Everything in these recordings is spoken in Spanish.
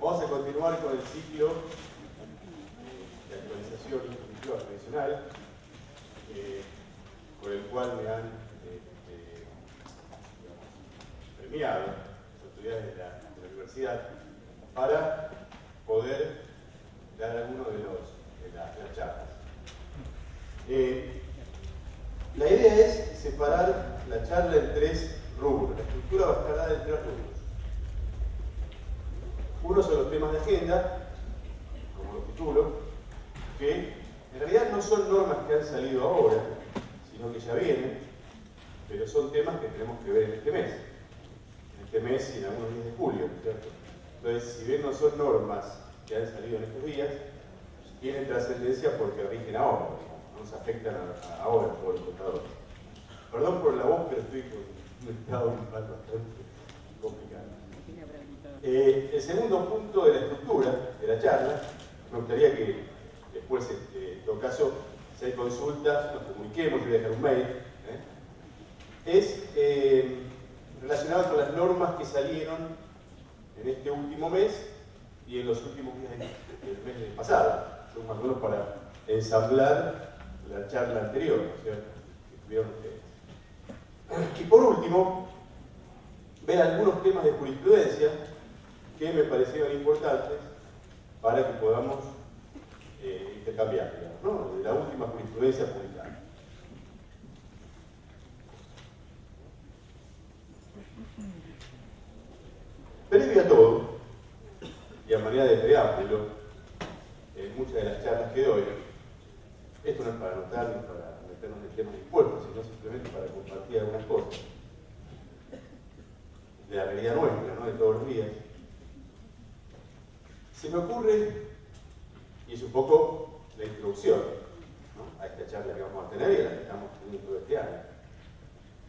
Vamos a continuar con el ciclo de actualización cognitiva tradicional, por el cual me han premiado las autoridades de la universidad para poder dar algunos de las charlas. La idea es separar la charla en tres rubros. La estructura va a estar dada en tres rubros. Uno son los temas de agenda, como lo titulo, que en realidad no son normas que han salido ahora, sino que ya vienen, pero son temas que tenemos que ver en este mes. En este mes y en algunos días de julio, ¿cierto? Entonces, si bien no son normas que han salido en estos días, tienen trascendencia porque rigen ahora, no nos afectan ahora por el contador. Perdón por la voz, pero estoy con un estado mental bastante complicado. El segundo punto de la estructura de la charla, me gustaría que después, en todo caso, si hay consultas, nos comuniquemos, yo voy a dejar un mail, es relacionado con las normas que salieron en este último mes y en los últimos días del mes pasado. Son más o menos para ensamblar la charla anterior, ¿no es cierto?, que tuvieron ustedes. Y por último, ver algunos temas de jurisprudencia que me parecieron importantes para que podamos intercambiar, digamos, ¿no?, de la última jurisprudencia publicada. Previo a todo, y a manera de preámbulo, en muchas de las charlas que doy, esto no es para anotar ni para meternos en temas de impuestos, sino simplemente para compartir algunas cosas de la realidad nuestra, ¿no?, de todos los días. Se me ocurre, y es un poco la introducción, ¿no?, a esta charla que vamos a tener y a la que estamos teniendo todo este año.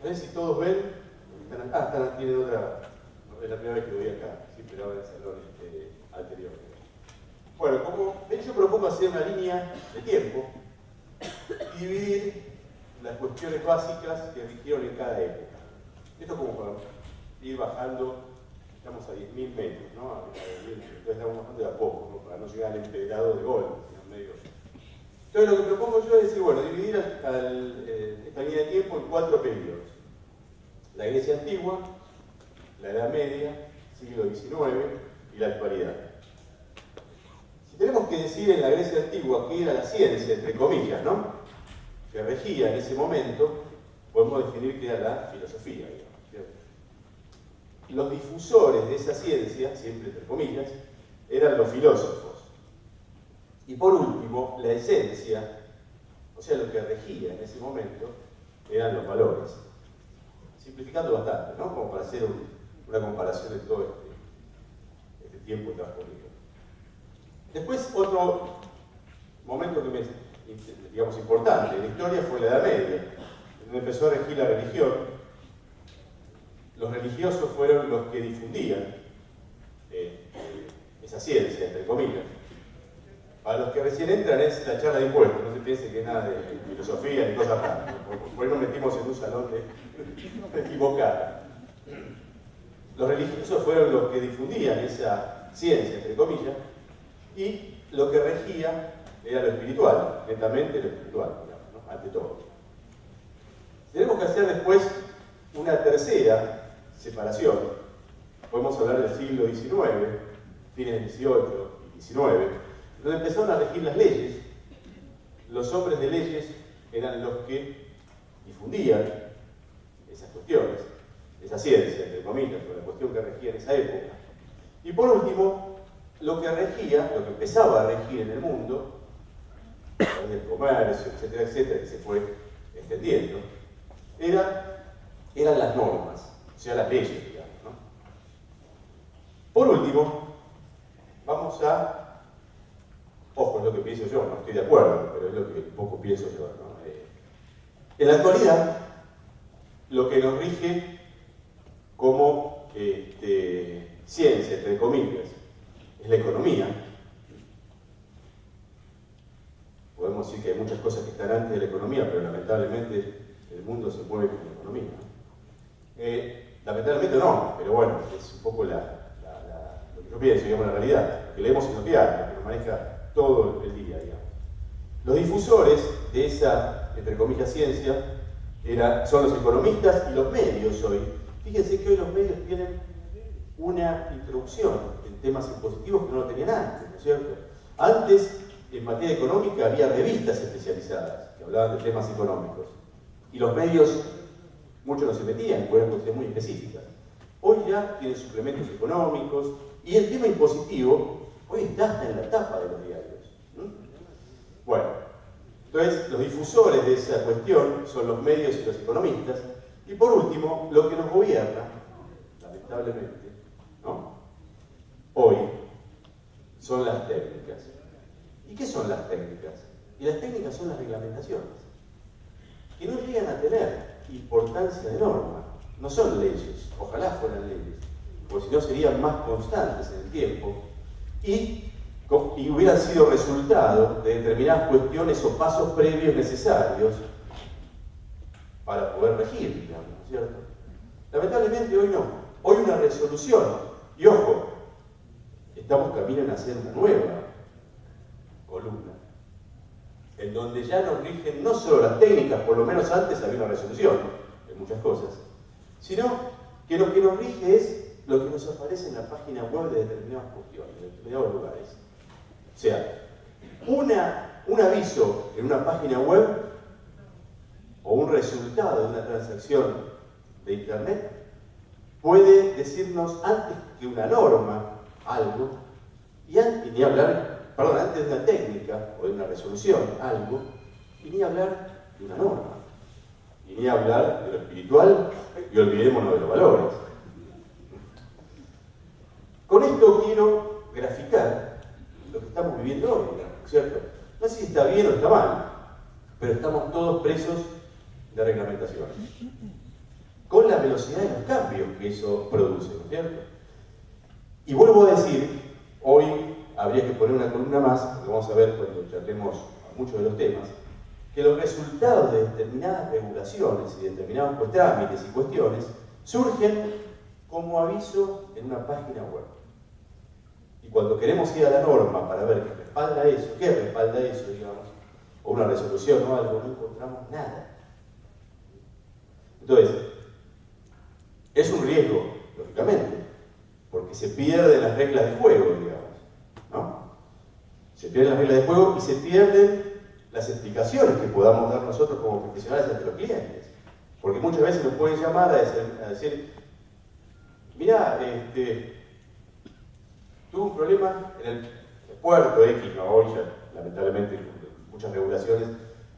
No sé si todos ven, tienen otra, es la primera vez que lo voy acá, sí, pero ahora en el salón anterior. Bueno, como ven, yo propongo hacer una línea de tiempo y dividir las cuestiones básicas que rigieron en cada época. Esto como para ir bajando. Estamos a 10.000 metros, ¿no? Entonces estamos bajando de a poco, ¿no?, para no llegar al empedrado de golpe, sino medio. Entonces lo que propongo yo es decir, bueno, dividir esta línea de tiempo en 4 periodos. La Grecia antigua, la Edad Media, siglo XIX y la actualidad. Si tenemos que decir en la Grecia antigua qué era la ciencia, entre comillas, ¿no?, que regía en ese momento, podemos definir qué era la filosofía, digamos, ¿cierto? Los difusores de esa ciencia, siempre entre comillas, eran los filósofos. Y por último, la esencia, o sea, lo que regía en ese momento, eran los valores. Simplificando bastante, ¿no?, como para hacer una comparación de todo este tiempo transcurrido. Después, otro momento que digamos importante en la historia fue la Edad Media, donde empezó a regir la religión. Los religiosos fueron los que difundían esa ciencia, entre comillas. Para los que recién entran es la charla de impuestos, no se piense que es nada de filosofía ni cosas raras, por ahí nos metimos en un salón de equivocada. Los religiosos fueron los que difundían esa ciencia, entre comillas, y lo que regía era lo espiritual, netamente lo espiritual, digamos, ¿no?, ante todo. Tenemos que hacer después una tercera separación. Podemos hablar del siglo XIX, fines del XVIII y XIX, donde empezaron a regir las leyes. Los hombres de leyes eran los que difundían esas cuestiones, esa ciencia, entre comillas, la cuestión que regía en esa época. Y por último, lo que regía, lo que empezaba a regir en el mundo, el comercio, etcétera, etcétera, que se fue extendiendo, eran las normas, o sea, las leyes, digamos, ¿no? Por último, vamos a, ojo, es lo que pienso yo, no estoy de acuerdo, pero es lo que un poco pienso yo, ¿no? En la actualidad, lo que nos rige como ciencia, entre comillas, es la economía. Podemos decir que hay muchas cosas que están antes de la economía, pero lamentablemente el mundo se mueve con la economía, ¿no? Lamentablemente no, pero bueno, es un poco lo que yo yo pienso, digamos, la realidad, que leemos en los diarios, que nos maneja todo el día, digamos. Los difusores de esa, entre comillas, ciencia, son los economistas y los medios hoy. Fíjense que hoy los medios tienen una introducción en temas impositivos que no lo tenían antes, ¿no es cierto? Antes, en materia económica, había revistas especializadas que hablaban de temas económicos. Y los medios, muchos no se metían, porque eran cuestiones muy específicas. Hoy ya tienen suplementos económicos, y el tema impositivo hoy está hasta en la tapa de los diarios. Bueno, entonces los difusores de esa cuestión son los medios y los economistas. Y por último, lo que nos gobierna, lamentablemente, ¿no?, hoy, son las técnicas. ¿Y qué son las técnicas? Y las técnicas son las reglamentaciones, que no llegan a tener importancia de norma, no son leyes, ojalá fueran leyes, porque si no serían más constantes en el tiempo y hubieran sido resultado de determinadas cuestiones o pasos previos necesarios para poder regir, digamos, ¿no es cierto? Lamentablemente hoy no. Hoy una resolución, y ojo, estamos camino en hacer una nueva columna, en donde ya nos rigen no solo las técnicas, por lo menos antes había una resolución en muchas cosas, sino que lo que nos rige es lo que nos aparece en la página web de determinadas cuestiones, de determinados lugares. O sea, un aviso en una página web o un resultado de una transacción de internet puede decirnos antes que una norma algo, y antes ni hablar, perdón, antes de una técnica o de una resolución algo, y ni hablar de una norma, y ni hablar de lo espiritual, y olvidémonos de los valores. Con esto quiero graficar lo que estamos viviendo hoy, ¿cierto? No sé si está bien o está mal, pero estamos todos presos de reglamentación, con la velocidad de los cambios que eso produce, ¿no es cierto? Y vuelvo a decir, hoy habría que poner una columna más, porque vamos a ver cuando charlemos muchos de los temas, que los resultados de determinadas regulaciones y de determinados trámites y cuestiones surgen como aviso en una página web. Y cuando queremos ir a la norma para ver qué respalda eso, digamos, o una resolución o algo, no encontramos nada. Entonces, es un riesgo, lógicamente, porque se pierden las reglas de juego, digamos, ¿no? Se pierden las reglas de juego y se pierden las explicaciones que podamos dar nosotros como profesionales ante los clientes. Porque muchas veces nos pueden llamar a decir, mira, tuve un problema en el puerto X, no, hoy ya, lamentablemente, muchas regulaciones,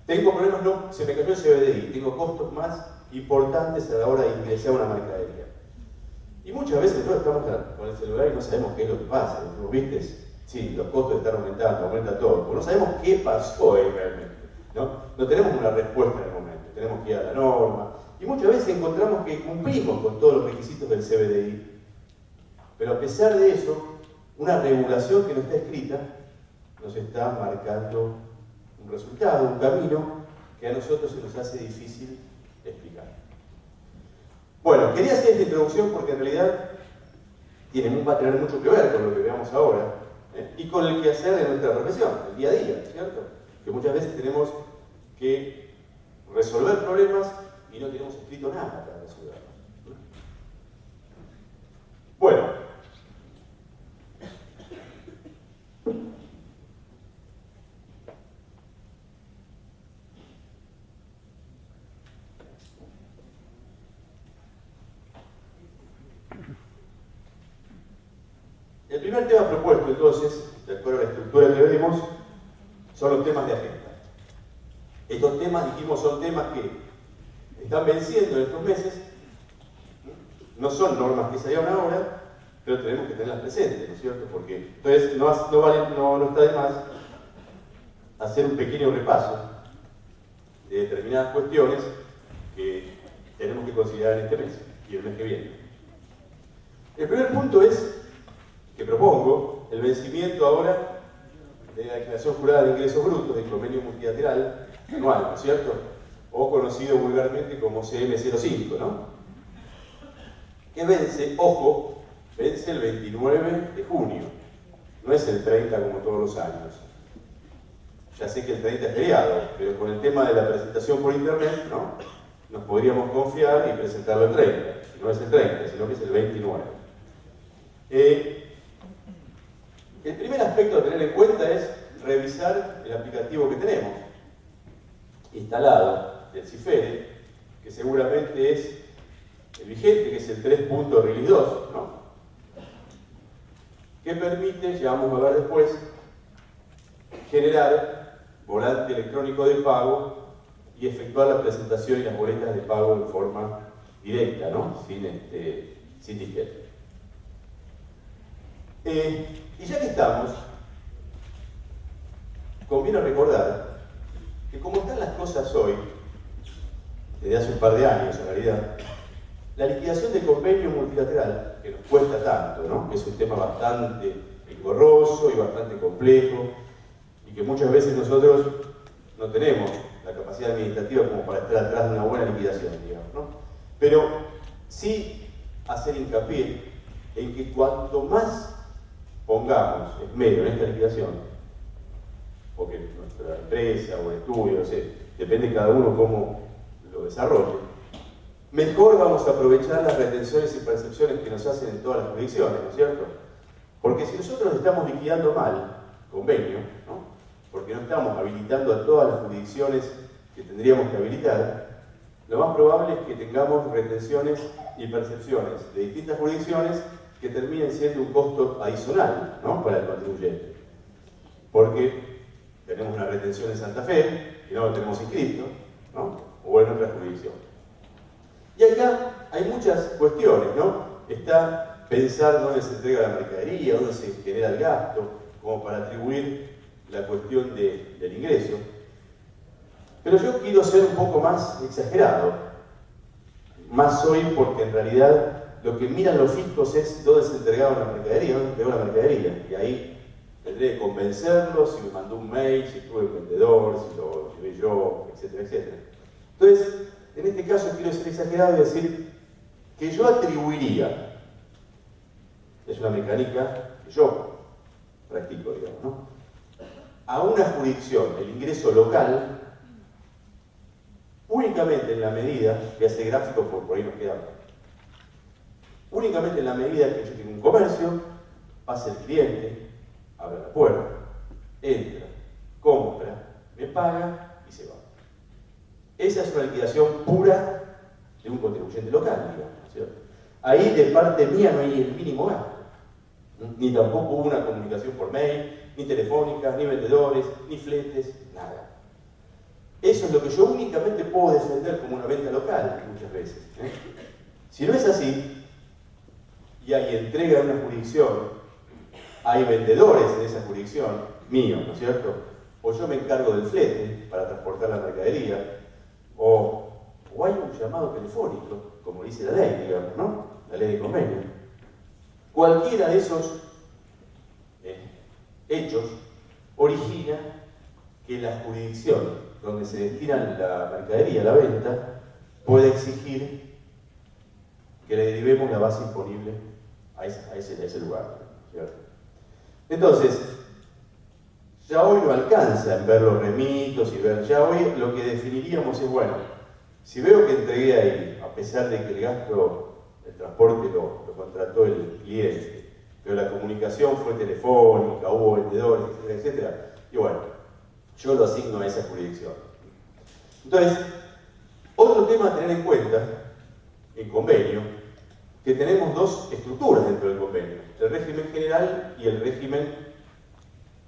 tengo problemas, no, se me cayó el CBDI, tengo costos más importantes a la hora de ingresar una mercadería. Y muchas veces nosotros estamos con el celular y no sabemos qué es lo que pasa. ¿Viste? Sí, los costos están aumentando, aumenta todo, pero no sabemos qué pasó ahí realmente, ¿no? No tenemos una respuesta en el momento, tenemos que ir a la norma. Y muchas veces encontramos que cumplimos con todos los requisitos del CBDI. Pero a pesar de eso, una regulación que no está escrita nos está marcando un resultado, un camino que a nosotros se nos hace difícil explicar. Bueno, quería hacer esta introducción porque en realidad va a tener mucho que ver con lo que veamos ahora y con el quehacer de nuestra profesión, el día a día, ¿cierto? Que muchas veces tenemos que resolver problemas y no tenemos escrito nada para resolverlos. Bueno. El primer tema propuesto, entonces, de acuerdo a la estructura que vemos, son los temas de agenda. Estos temas, dijimos, son temas que están venciendo en estos meses. No son normas que salieron ahora, pero tenemos que tenerlas presentes, ¿no es cierto? Porque entonces no está de más hacer un pequeño repaso de determinadas cuestiones que tenemos que considerar en este mes y el mes que viene. El primer punto es que propongo el vencimiento ahora de la declaración jurada de ingresos brutos del convenio multilateral anual, ¿no es cierto? O conocido vulgarmente como CM05, ¿no? Que vence, ojo, vence el 29 de junio, no es el 30 como todos los años. Ya sé que el 30 es feriado, pero con el tema de la presentación por internet, ¿no? Nos podríamos confiar y presentarlo el 30. No es el 30, sino que es el 29. El primer aspecto a tener en cuenta es revisar el aplicativo que tenemos instalado del CIFERE, que seguramente es el vigente, que es el 3.release2, ¿no? Que permite, ya vamos a ver después, generar volante electrónico de pago y efectuar la presentación y las boletas de pago en forma directa, ¿no? Sin disquete. Y ya que estamos, conviene recordar que como están las cosas hoy, desde hace un par de años en realidad, la liquidación de convenio multilateral, que nos cuesta tanto, ¿no? Que es un tema bastante engorroso y bastante complejo, y que muchas veces nosotros no tenemos la capacidad administrativa como para estar atrás de una buena liquidación, digamos, ¿no? Pero sí hacer hincapié en que cuanto más pongamos esmero en esta liquidación, porque nuestra empresa o el estudio, no sé, depende de cada uno cómo lo desarrolle, mejor vamos a aprovechar las retenciones y percepciones que nos hacen en todas las jurisdicciones, ¿no es cierto? Porque si nosotros estamos liquidando mal convenio, ¿no? Porque no estamos habilitando a todas las jurisdicciones que tendríamos que habilitar, lo más probable es que tengamos retenciones y percepciones de distintas jurisdicciones que terminen siendo un costo adicional, ¿no? Para el contribuyente. Porque tenemos una retención en Santa Fe y no lo tenemos inscrito, ¿no? O en otra jurisdicción. Y acá hay muchas cuestiones, ¿no? Está pensar dónde se entrega la mercadería, dónde se genera el gasto, como para atribuir la cuestión del ingreso. Pero yo quiero ser un poco más exagerado, más hoy porque en realidad lo que miran los fiscos es dónde se entregaba la mercadería, dónde se entregó la mercadería, y ahí tendré que convencerlos si me mandó un mail, si tuve el vendedor, si lo llevé yo, etcétera, etcétera. Entonces, en este caso quiero ser exagerado y decir que yo atribuiría, es una mecánica que yo practico, digamos, ¿no? A una jurisdicción el ingreso local únicamente en la medida, que hace gráfico por ahí nos queda, únicamente en la medida que yo tengo un comercio, pasa el cliente, abre la puerta, entra, compra, me paga y se va. Esa es una liquidación pura de un contribuyente local, digamos, ¿cierto? Ahí de parte mía no hay el mínimo gasto, ni tampoco hubo una comunicación por mail, ni telefónica, ni vendedores, ni fletes, nada. Eso es lo que yo únicamente puedo defender como una venta local, muchas veces. Si no es así, y hay entrega en una jurisdicción, hay vendedores en esa jurisdicción, míos, ¿no es cierto? O yo me encargo del flete para transportar la mercadería, o hay un llamado telefónico, como dice la ley, digamos, ¿no? La ley de convenio. Cualquiera de esos hechos origina que la jurisdicción donde se destina la mercadería a la venta puede exigir que le derivemos la base imponible a ese lugar, ¿cierto? Entonces, ya hoy no alcanza en ver los remitos y ver, ya hoy lo que definiríamos es, bueno, si veo que entregué ahí, a pesar de que el gasto, el transporte lo contrató el cliente, pero la comunicación fue telefónica, hubo vendedores, etcétera, etcétera, y bueno, yo lo asigno a esa jurisdicción. Entonces, otro tema a tener en cuenta, en convenio, que tenemos dos estructuras dentro del convenio, el régimen general y el régimen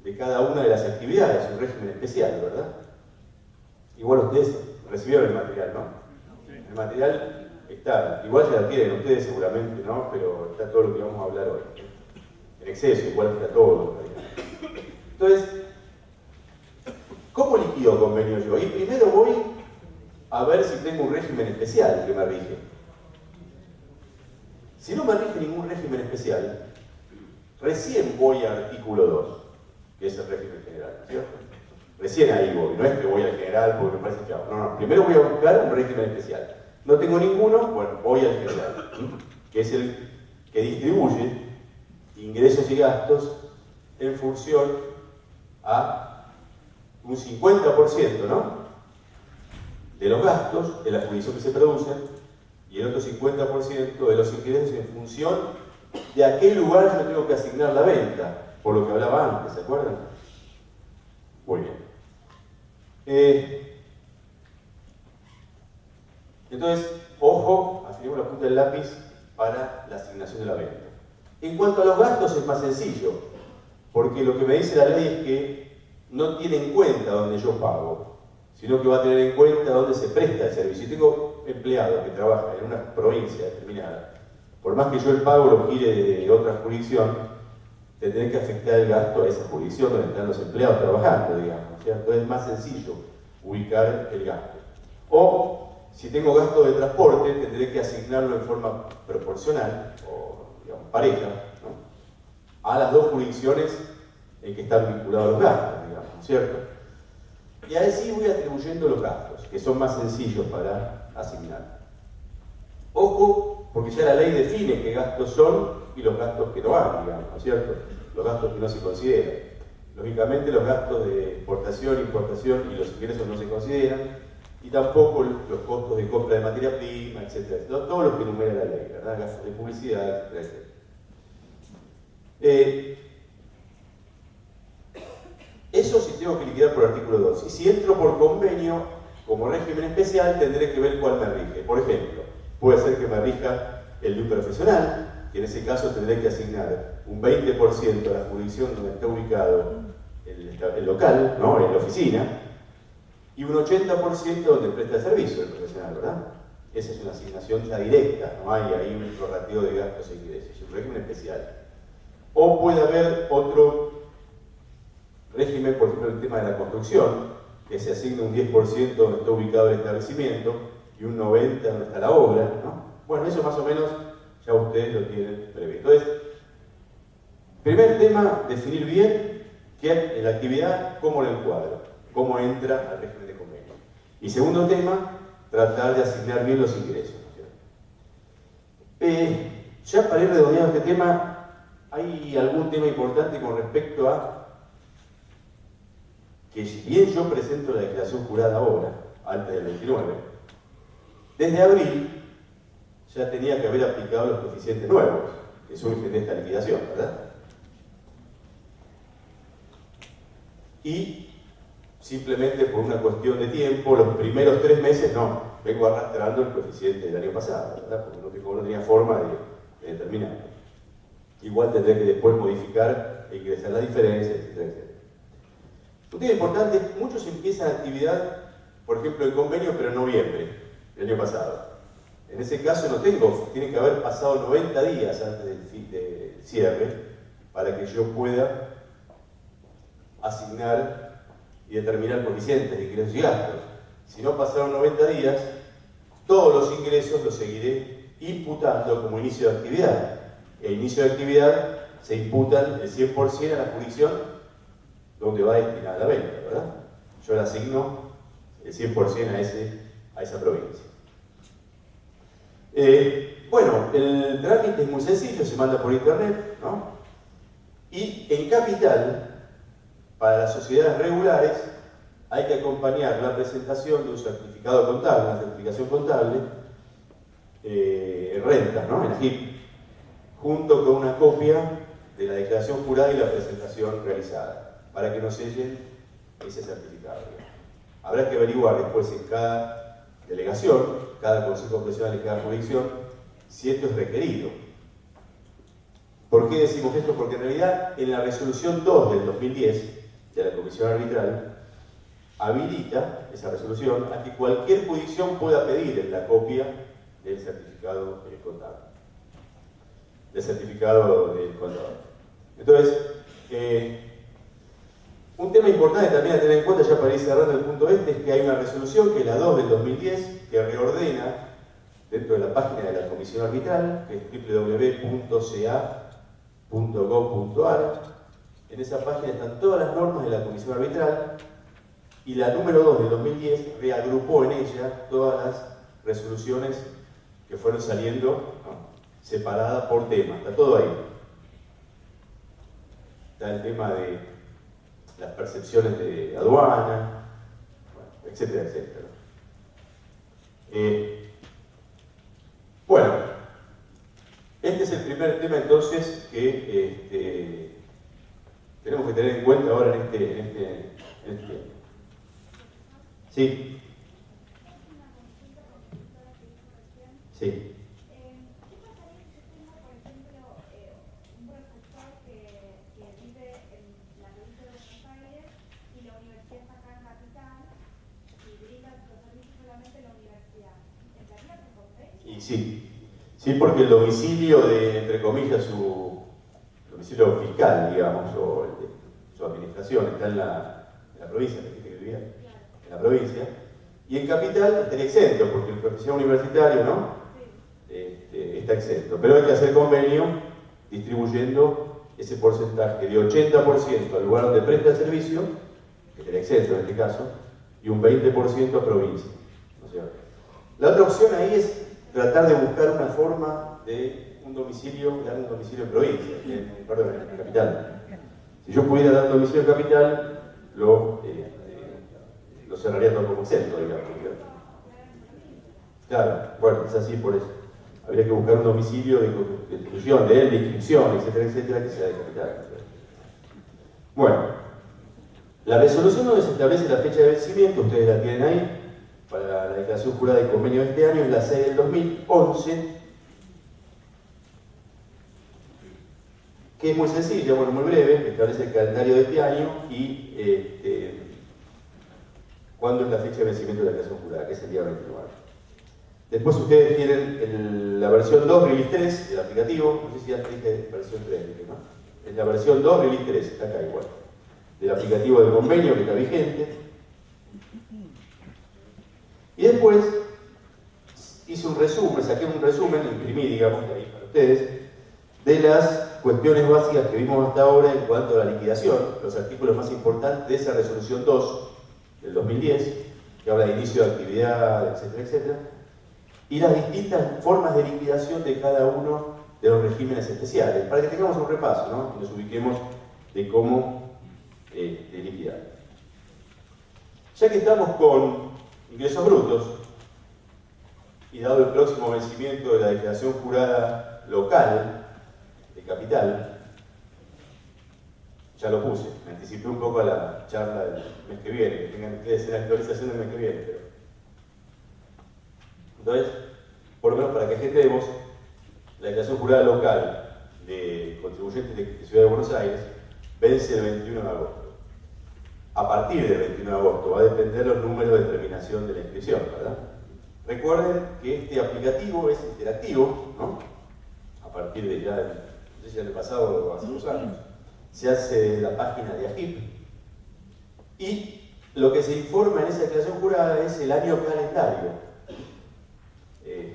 de cada una de las actividades, un régimen especial, ¿verdad? Igual ustedes recibieron el material, ¿no? El material está, igual ya lo tienen ustedes seguramente, ¿no? Pero está todo lo que vamos a hablar hoy. En exceso, igual está todo. Entonces, ¿cómo liquido convenio yo? Y primero voy a ver si tengo un régimen especial que me rige. Si no me rige ningún régimen especial, recién voy al artículo 2, que es el régimen general, ¿cierto? Recién ahí voy, no es que voy al general porque me parece chavo. No, primero voy a buscar un régimen especial. No tengo ninguno, bueno, voy al general, que es el que distribuye ingresos y gastos en función a un 50%, ¿no?, de los gastos de la jurisdicción que se producen y el otro 50% de los ingresos en función de a qué lugar yo tengo que asignar la venta, por lo que hablaba antes, ¿se acuerdan? Muy bien. Entonces, ojo, afirmemos la punta del lápiz para la asignación de la venta. En cuanto a los gastos es más sencillo, porque lo que me dice la ley es que no tiene en cuenta dónde yo pago, sino que va a tener en cuenta dónde se presta el servicio. Si tengo empleados que trabajan en una provincia determinada, por más que yo el pago lo gire de otra jurisdicción, tendré que afectar el gasto a esa jurisdicción donde están los empleados trabajando, digamos, ¿cierto? Es más sencillo ubicar el gasto. O, si tengo gasto de transporte, tendré que asignarlo en forma proporcional, o digamos, pareja, ¿no?, a las dos jurisdicciones en que están vinculados los gastos, digamos, ¿cierto? Y ahí sí voy atribuyendo los gastos, que son más sencillos para asignar. Ojo, porque ya la ley define qué gastos son y los gastos que no van, digamos, ¿no es cierto? Los gastos que no se consideran. Lógicamente los gastos de exportación, importación y los ingresos no se consideran, y tampoco los costos de compra de materia prima, etc. Todo lo que enumera la ley, ¿verdad? Gastos de publicidad, etc. Eso sí tengo que liquidar por artículo 2. Y si entro por convenio, como régimen especial, tendré que ver cuál me rige. Por ejemplo, puede ser que me rija el de un profesional, que en ese caso tendré que asignar un 20% a la jurisdicción donde está ubicado el local, ¿no?, en la oficina, y un 80% donde presta el servicio el profesional, ¿verdad? Esa es una asignación ya directa, no hay ahí un prorrateo de gastos e ingresos, es un régimen especial. O puede haber otro régimen, por ejemplo, el tema de la construcción, que se asigna un 10% donde está ubicado el establecimiento y un 90% donde está la obra, ¿no? Bueno, eso más o menos ya ustedes lo tienen previsto. Entonces, primer tema, definir bien qué en la actividad, cómo lo encuadro, cómo entra al régimen de convenio. Y segundo tema, tratar de asignar bien los ingresos, ¿no? Ya para ir redondeando este tema, hay algún tema importante con respecto a que si bien yo presento la declaración jurada ahora, antes del 29, desde abril ya tenía que haber aplicado los coeficientes nuevos que surgen de esta liquidación, ¿verdad? Y simplemente por una cuestión de tiempo, los primeros 3 meses no, vengo arrastrando el coeficiente del año pasado, ¿verdad? Porque no tenía forma de determinarlo. Igual tendré que después modificar e ingresar la diferencia, etcétera, etcétera. Un tema importante, muchos empiezan actividad, por ejemplo, en convenio, pero en noviembre del año pasado. En ese caso no tengo, tiene que haber pasado 90 días antes del cierre para que yo pueda asignar y determinar coeficientes de ingresos y gastos. Si no pasaron 90 días, todos los ingresos los seguiré imputando como inicio de actividad. El inicio de actividad se imputan el 100% a la jurisdicción donde va destinada la venta, ¿verdad? Yo le asigno el 100% a esa provincia. Bueno, el trámite es muy sencillo, se manda por internet, ¿no? Y en capital, para las sociedades regulares, hay que acompañar la presentación de un certificado contable, una certificación contable, en rentas, ¿no?, en AGIP, junto con una copia de la declaración jurada y la presentación realizada, para que nos sellen ese certificado. Habrá que averiguar después en cada delegación, cada consejo profesional y cada jurisdicción, si esto es requerido. ¿Por qué decimos esto? Porque en realidad en la resolución 2 del 2010 de la Comisión Arbitral habilita esa resolución a que cualquier jurisdicción pueda pedir la copia del certificado contable, del certificado del contador. Entonces, un tema importante también a tener en cuenta, ya para ir cerrando el punto este, es que hay una resolución, que es la 2 del 2010, que reordena dentro de la página de la Comisión Arbitral, que es www.ca.gov.ar. En esa página están todas las normas de la Comisión Arbitral, y la número 2 del 2010 reagrupó en ella todas las resoluciones que fueron saliendo, ¿no?, separadas por tema. Está todo ahí. está el tema de las percepciones de aduana, bueno, etcétera, etcétera. Bueno, este es el primer tema entonces que tenemos que tener en cuenta ahora en este tiempo. Sí. Sí. ¿Qué pasaría si yo tengo, por ejemplo, un profesor que vive en la provincia de Buenos Aires y la universidad está acá en Capital y brinda los servicios solamente en la universidad? ¿Entraría por convenio? Y sí, porque el domicilio de, entre comillas, su domicilio fiscal, digamos, o su administración está en la provincia, que vivía en la provincia, y en Capital estaría exento, porque el profesor universitario, ¿no? Está exento, pero hay que hacer convenio distribuyendo ese porcentaje de 80% al lugar donde presta el servicio, que estaría exento en este caso, y un 20% a provincia. ¿No es cierto? La otra opción ahí es tratar de buscar una forma de un domicilio, dar un domicilio en provincia, perdón, en capital. Si yo pudiera dar un domicilio en capital, lo cerraría todo como exento, digamos. Claro, bueno, es así por eso. Habría que buscar un domicilio de constitución de él, de inscripción, etcétera, etcétera, que sea de capital. Bueno, la resolución donde se establece la fecha de vencimiento, ustedes la tienen ahí, para la declaración jurada y convenio de este año, es la 6 del 2011, que es muy sencilla, bueno, muy breve, que establece el calendario de este año y cuándo es la fecha de vencimiento de la declaración jurada, que es el día 29. Después ustedes tienen la versión 2, release 3 del aplicativo, no sé si antes dije versión 3, ¿no? Es la versión 2, release 3, está acá igual, del aplicativo del convenio que está vigente. Y después hice un resumen, saqué un resumen, lo imprimí, digamos, ahí para ustedes, de las cuestiones básicas que vimos hasta ahora en cuanto a la liquidación, los artículos más importantes de esa resolución 2 del 2010, que habla de inicio de actividad, etcétera, etcétera, y las distintas formas de liquidación de cada uno de los regímenes especiales, para que tengamos un repaso, ¿no? Y nos ubiquemos de cómo liquidar. Ya que estamos con ingresos brutos, y dado el próximo vencimiento de la declaración jurada local de capital, ya lo puse, me anticipé un poco a la charla del mes que viene, que tengan ustedes la actualización del mes que viene, pero... Entonces, por lo menos para que agendemos, la declaración jurada local de contribuyentes de Ciudad de Buenos Aires vence el 21 de agosto. A partir del 21 de agosto va a depender los números de terminación de la inscripción, ¿verdad? Recuerden que este aplicativo es interactivo, ¿no? A partir de ya, no sé si el pasado o hace 2 años, se hace la página de AGIP y lo que se informa en esa declaración jurada es el año calendario.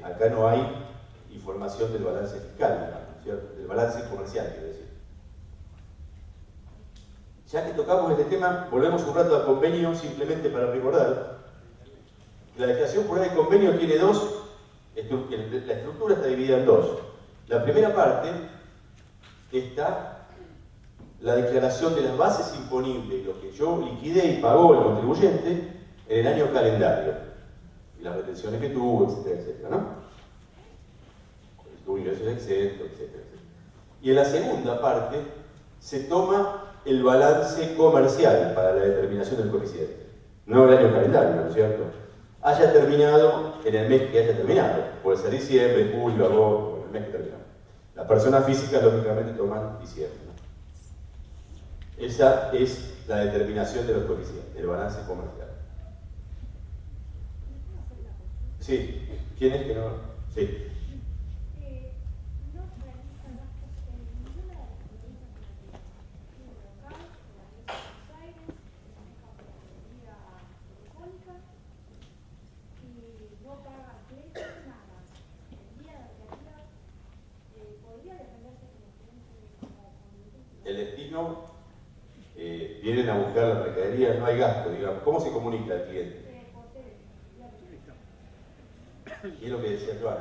Acá no hay información del balance fiscal, digamos, ¿cierto? Del balance comercial, quiero decir. Ya que tocamos este tema, volvemos un rato al convenio simplemente para recordar que la declaración jurada de convenio tiene dos, la estructura está dividida en dos. La primera parte está la declaración de las bases imponibles, lo que yo liquidé y pagó el contribuyente en el año calendario, y las retenciones que tuvo, etcétera, etcétera, ¿no? Tuvo ingresos exentos, etcétera, etcétera. Y en la segunda parte se toma el balance comercial para la determinación del coeficiente, no el año calendario, ¿no es cierto? Haya terminado en el mes que haya terminado, puede ser diciembre, julio, agosto, el mes que terminó. Las personas físicas lógicamente toman diciembre, ¿no? Esa es la determinación de los coeficientes, el balance comercial. Sí, ¿quién es que no? Sí. El destino, vienen a buscar la mercadería, no hay gasto, digamos. ¿Cómo se comunica al cliente? Y es lo que decía Joan.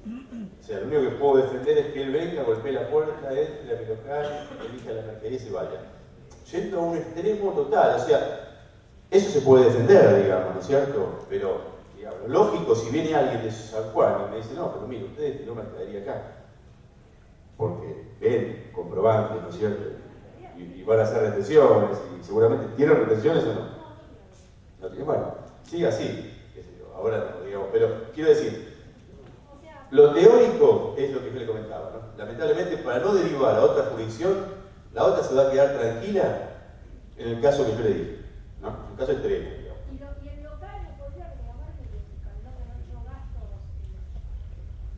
O sea, lo único que puedo defender es que él venga, golpee la puerta, entre a mi local, elija la mercadería y se vaya. Yendo a un extremo total, o sea, eso se puede defender, digamos, ¿no es cierto? Pero, digamos, lógico, si viene alguien de San Juan y me dice, no, pero mire, ustedes tienen mercadería acá, porque ven, comprobantes, ¿no es cierto? Y van a hacer retenciones, y seguramente tienen retenciones o no. No tienen, bueno, sigue así, qué sé yo, ahora no, digamos, pero quiero decir, lo teórico es lo que yo le comentaba, ¿no? Lamentablemente, para no derivar a otra jurisdicción, la otra se va a quedar tranquila en el caso que yo le dije, ¿no? Un caso extremo, digamos. Y el local no podría reclamar que no hecho gastos,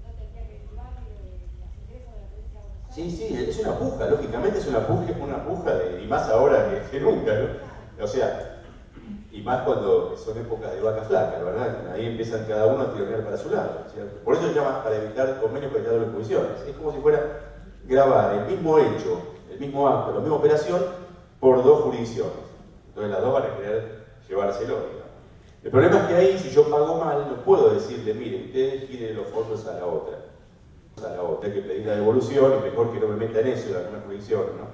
no tendría que derivar de los ingresos de la provincia de Buenos Aires. Sí, sí, es una puja, lógicamente es una puja y más ahora que nunca, ¿no? O sea, y más cuando son épocas de vaca flaca, ¿verdad? Ahí empiezan cada uno a tironear para su lado, ¿cierto? Por eso se llama para evitar convenios para evitar doble posiciones. Es como si fuera grabar el mismo hecho, el mismo acto, la misma operación por dos jurisdicciones. Entonces las dos van a querer llevárselo, digamos. El problema es que ahí, si yo pago mal, no puedo decirle, mire, ustedes giren los fondos a la otra. Hay que pedir la devolución y mejor que no me metan eso en alguna jurisdicción, ¿no?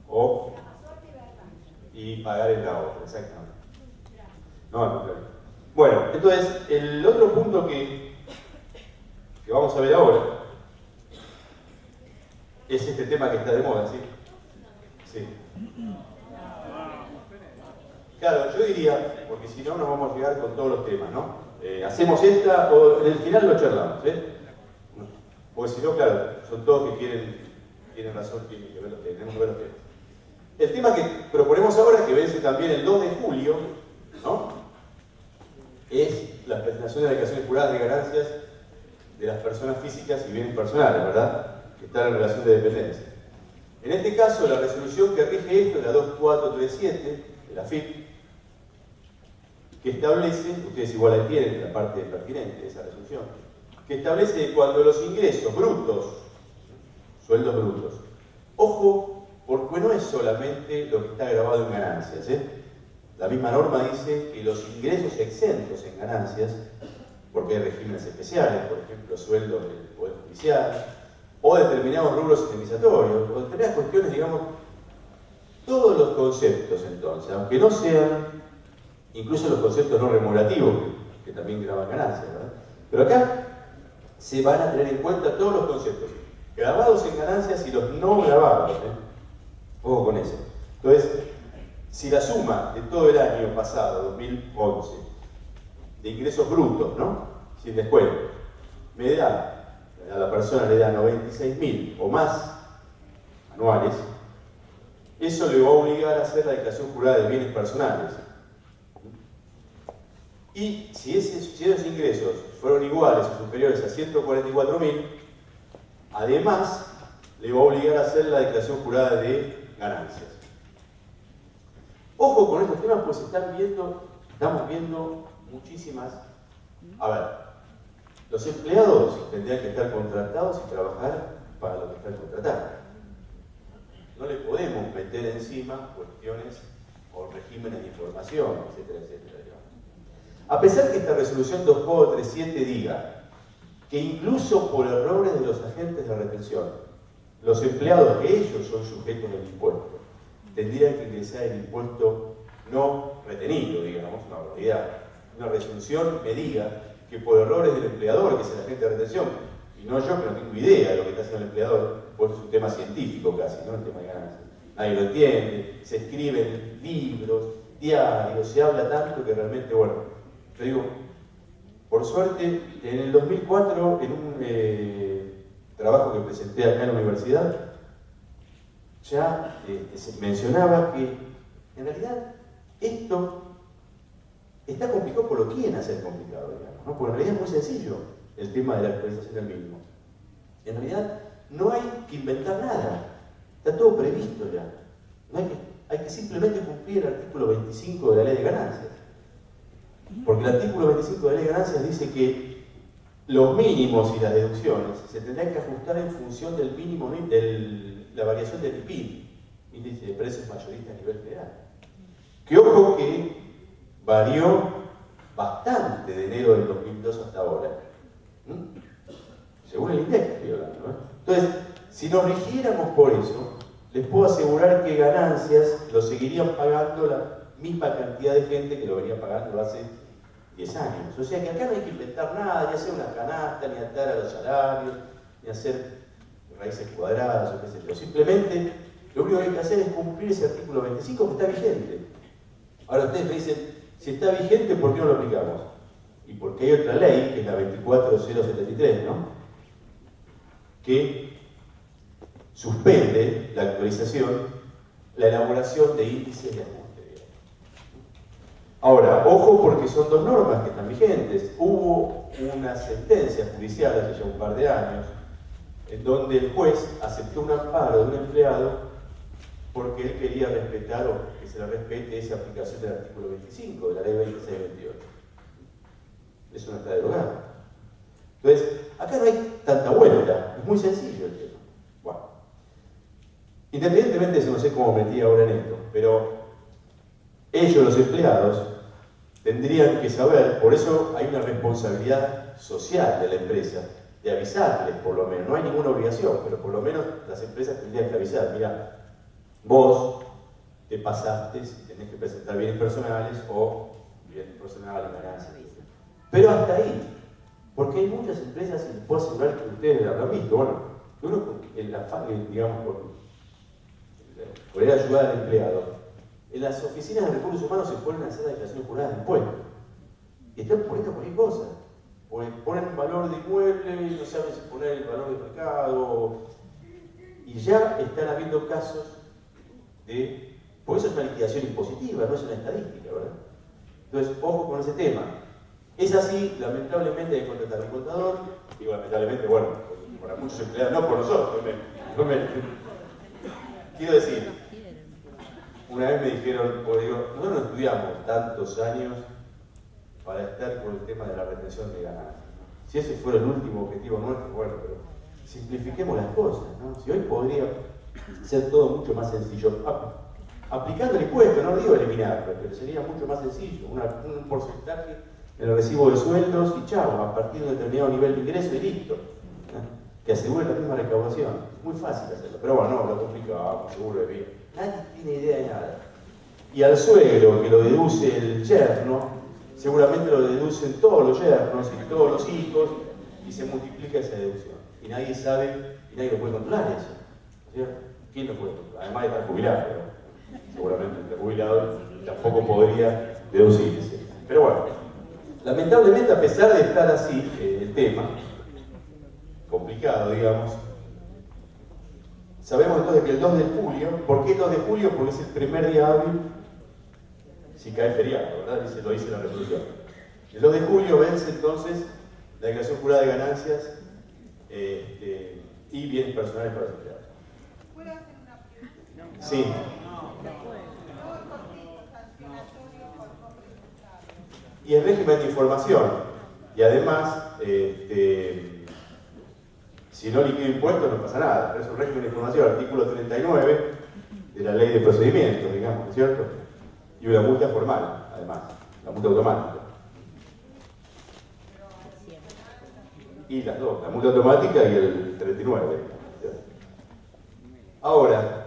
O y pagar en la otra, exactamente. No, claro. Bueno, entonces, el otro punto que vamos a ver ahora es este tema que está de moda, ¿sí? Sí. Claro, yo diría, porque si no, nos vamos a llegar con todos los temas, ¿no? Hacemos esta o en el final lo charlamos, ¿eh? Porque si no, claro, son todos que tienen razón, tienen que ver los temas, tenemos que ver los temas. El tema que proponemos ahora, que vence también el 2 de julio, ¿no? Es la presentación de declaraciones juradas de ganancias de las personas físicas y bienes personales, ¿verdad? Que están en relación de dependencia. En este caso, la resolución que rige esto es la 2437 de la FIP, que establece, ustedes igual ahí tienen la parte pertinente de esa resolución, que establece que cuando los ingresos brutos, sueldos brutos, ojo, porque no es solamente lo que está grabado en ganancias, La misma norma dice que los ingresos exentos en ganancias, porque hay regímenes especiales, por ejemplo, sueldos del Poder Judicial, o determinados rubros indemnizatorios, o determinadas cuestiones, digamos, todos los conceptos entonces, aunque no sean, incluso los conceptos no remunerativos, que también graban ganancias, ¿verdad? Pero acá se van a tener en cuenta todos los conceptos, grabados en ganancias y los no grabados, Ojo con eso. Entonces, si la suma de todo el año pasado, 2011, de ingresos brutos, ¿no? Sin descuento, me da, a la persona le da 96.000 o más anuales, eso le va a obligar a hacer la declaración jurada de bienes personales. Y si esos ingresos fueron iguales o superiores a 144.000, además le va a obligar a hacer la declaración jurada de ganancias. Ojo con estos temas, pues estamos viendo muchísimas. A ver, los empleados tendrían que estar contratados y trabajar para lo que están contratados. No le podemos meter encima cuestiones o regímenes de información, etcétera, etcétera. A pesar que esta resolución 2437 diga que incluso por errores de los agentes de retención, los empleados que ellos son sujetos del impuesto, tendrían que ingresar el impuesto no retenido, digamos, una barbaridad. Una resolución me diga que por errores del empleador, que es el agente de retención, y no yo, que no tengo idea de lo que está haciendo el empleador, pues es un tema científico casi, ¿no? El tema de ganancias. Nadie lo entiende, se escriben libros, diarios, se habla tanto que realmente, bueno, yo digo, por suerte, en el 2004, en un trabajo que presenté acá en la universidad, ya se mencionaba que en realidad esto está complicado por lo que quieren hacer complicado, digamos, ¿no? Porque en realidad es muy sencillo el tema de la actualización del mínimo. En realidad no hay que inventar nada, está todo previsto ya. No hay que simplemente cumplir el artículo 25 de la Ley de Ganancias. Porque el artículo 25 de la Ley de Ganancias dice que los mínimos y las deducciones se tendrán que ajustar en función del mínimo de la variación del PIB, índice de precios mayoristas a nivel federal. Que ojo que varió bastante de enero del 2002 hasta ahora. según el INDEC estoy hablando, ¿no? Entonces, si nos rigiéramos por eso, les puedo asegurar que ganancias lo seguirían pagando la misma cantidad de gente que lo venía pagando hace 10 años. O sea que acá no hay que inventar nada, ni hacer una canasta, ni atar a los salarios, ni hacer raíces cuadradas o qué sé yo. Simplemente lo único que hay que hacer es cumplir ese artículo 25 que está vigente. Ahora ustedes me dicen, si está vigente, ¿por qué no lo aplicamos? Y porque hay otra ley, que es la 24073, ¿no? Que suspende la actualización, la elaboración de índices de ajuste. Ahora, ojo porque son dos normas que están vigentes. Hubo una sentencia judicial hace ya un par de años en donde el juez aceptó un amparo de un empleado porque él quería respetar o que se le respete esa aplicación del artículo 25 de la ley 2628. Eso no está derogado. Entonces, acá no hay tanta vuelta, es muy sencillo el tema. Bueno, independientemente de eso, no sé cómo metí ahora en esto, pero ellos, los empleados, tendrían que saber, por eso hay una responsabilidad social de la empresa, de avisarles por lo menos, no hay ninguna obligación, pero por lo menos las empresas tendrían que avisar, mira, vos te pasaste si tenés que presentar bienes personales o bienes personales, ganancias. Pero hasta ahí, porque hay muchas empresas, y les puedo asegurar que ustedes lo habrán visto, bueno, uno en la digamos, por ayudar al empleado, en las oficinas de recursos humanos se ponen a hacer declaraciones juradas de impuestos. Y están poniendo cualquier cosa. Ponen un valor de inmueble y no saben si poner el valor de mercado. Y ya están habiendo casos de... Por eso es una liquidación impositiva, no es una estadística, ¿verdad? Entonces, ojo con ese tema. Es así, lamentablemente hay que contratar un contador. Digo, lamentablemente, bueno, para muchos empleados, no por nosotros. Quiero decir, una vez me dijeron, o digo, nosotros no estudiamos tantos años para estar con el tema de la retención de ganancias. Si ese fuera el último objetivo nuestro, bueno, pero simplifiquemos las cosas, ¿no? Si hoy podría ser todo mucho más sencillo, aplicando el impuesto, no digo eliminarlo, pero sería mucho más sencillo, un porcentaje en el recibo de sueldos y chao, a partir de un determinado nivel de ingreso y listo, ¿no? Que asegure la misma recaudación. Es muy fácil hacerlo, pero bueno, no, lo complicamos, seguro de bien. Nadie tiene idea de nada. Y al suegro que lo deduce el yerno, seguramente lo deducen todos los yernos y todos los hijos, y se multiplica esa deducción. Y nadie sabe, y nadie lo puede controlar eso. ¿Cierto? ¿Quién lo puede controlar? Además de estar jubilado, ¿no? Seguramente entre jubilado tampoco podría deducirse. Pero bueno, lamentablemente, a pesar de estar así el tema, complicado, digamos, sabemos entonces que el 2 de julio, ¿por qué el 2 de julio? Porque es el primer día hábil si cae feriado, ¿verdad? Lo dice la resolución. El 2 de julio vence entonces la declaración jurada de ganancias y bienes personales para los empleados. ¿Puedo hacer una pregunta? Sí. Y el régimen de información. Y además, si no liquido impuestos no pasa nada. Pero es un régimen de información, artículo 39 de la ley de procedimientos, digamos, ¿no es cierto? Y una multa formal, además, la multa automática. Y las dos, la multa automática y el 39. Ahora,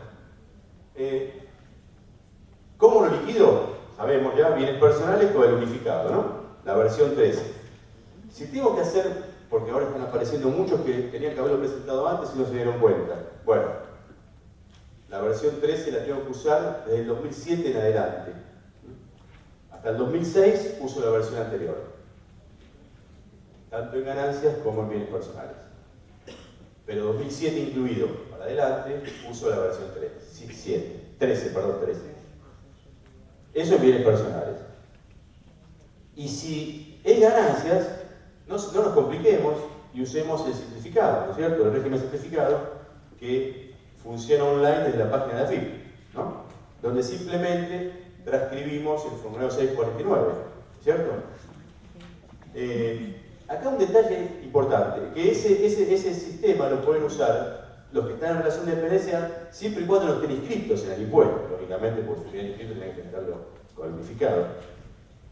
¿cómo lo liquido? Sabemos ya, bienes personales con el unificado, ¿no? La versión 13. Si tengo que hacer, porque ahora están apareciendo muchos que tenían que haberlo presentado antes y no se dieron cuenta. Bueno, la versión 13 la tengo que usar desde el 2007 en adelante. Hasta el 2006 uso la versión anterior. Tanto en ganancias como en bienes personales. Pero 2007 incluido para adelante, uso la versión 13. Eso en bienes personales. Y si es ganancias, no nos compliquemos y usemos el simplificado, ¿no es cierto? El régimen simplificado que funciona online desde la página de la AFIP, ¿no? Donde simplemente transcribimos el formulario 649, ¿cierto? Acá un detalle importante, que ese sistema lo pueden usar los que están en relación de dependencia siempre y cuando no estén inscritos en el impuesto. Lógicamente, por si están inscritos, tienen que tenerlo con el unificado.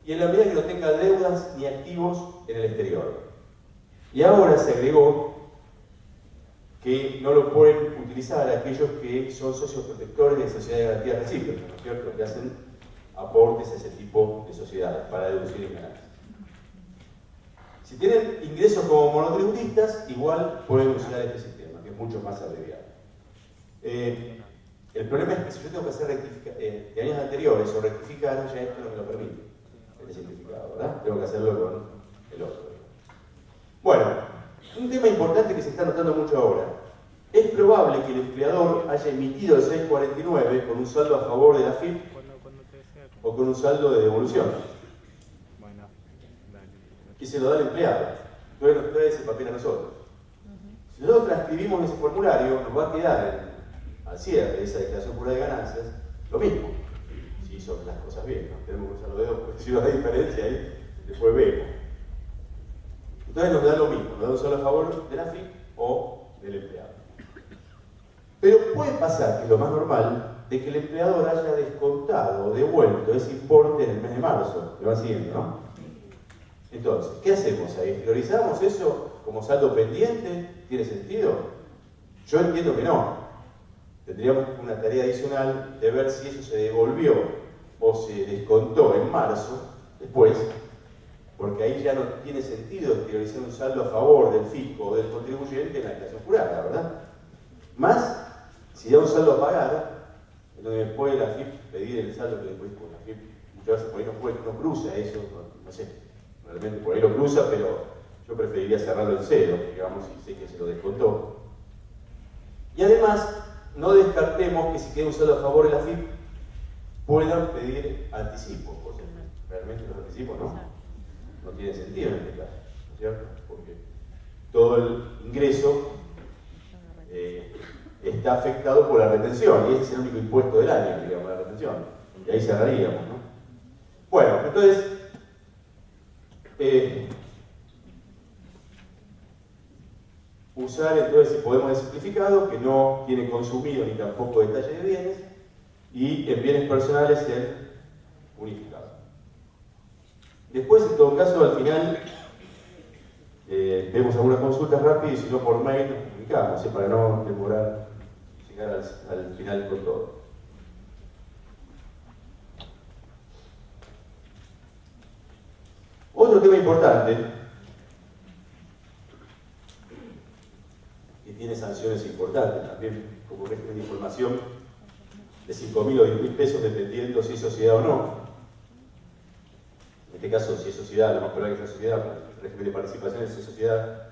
Y en la medida que no tenga deudas ni activos en el exterior. Y ahora se agregó que no lo pueden utilizar aquellos que son socios protectores de sociedades de garantía recíproca, ¿no es cierto?, que hacen aportes a ese tipo de sociedades para deducir en ganancias. Si tienen ingresos como monotributistas, igual pueden usar este sistema, que es mucho más abreviado. El problema es que si yo tengo que hacer de años anteriores o rectificar, ya esto no me lo permite, este simplificado, ¿verdad? Tengo que hacerlo con el otro. Bueno, un tema importante que se está notando mucho ahora. Es probable que el empleador haya emitido el 649 con un saldo a favor de la AFIP o con un saldo de devolución. Y se lo da al empleado. Entonces nos trae ese papel a nosotros. Si nosotros transcribimos ese formulario, nos va a quedar al cierre de esa declaración pura de ganancias lo mismo. Si hizo las cosas bien, ¿no? Tenemos que usar los dedos porque si no hay diferencia ahí, después vemos. Entonces nos da lo mismo, nos da un saldo a favor de la AFIP o del empleado. Pero puede pasar, que es lo más normal, de que el empleador haya descontado o devuelto ese importe en el mes de marzo. ¿Me van siguiendo, no? Entonces, ¿qué hacemos ahí? ¿Priorizamos eso como saldo pendiente? ¿Tiene sentido? Yo entiendo que no. Tendríamos una tarea adicional de ver si eso se devolvió o se descontó en marzo, después, porque ahí ya no tiene sentido priorizar un saldo a favor del fisco o del contribuyente en la declaración jurada, ¿verdad? Más, si da un saldo a pagar, en donde puede la AFIP pedir el saldo que después con la AFIP, muchas veces por ahí no cruza eso, no sé. Realmente por ahí lo cruza, pero yo preferiría cerrarlo en cero, digamos, si sé que se lo descontó. Y además, no descartemos que si queda un saldo a favor de la AFIP, puedan pedir anticipos, porque realmente los anticipos no tienen sentido en este caso, ¿no es cierto? Porque todo el ingreso está afectado por la retención, y ese es el único impuesto del año, digamos, la retención. Y ahí cerraríamos, ¿no? Bueno, entonces, usar entonces, si podemos, el simplificado, que no tiene consumido ni tampoco detalle de bienes, y en bienes personales el unificado. Después, en todo caso, al final, vemos algunas consultas rápidas y si no por mail nos comunicamos, para no demorar llegar al final con todo. Otro tema importante, que tiene sanciones importantes también, como régimen de información de 5.000 o 10.000 pesos, dependiendo si es sociedad o no. En este caso, si es sociedad, lo más probable que sea sociedad, el régimen de participaciones si es sociedad,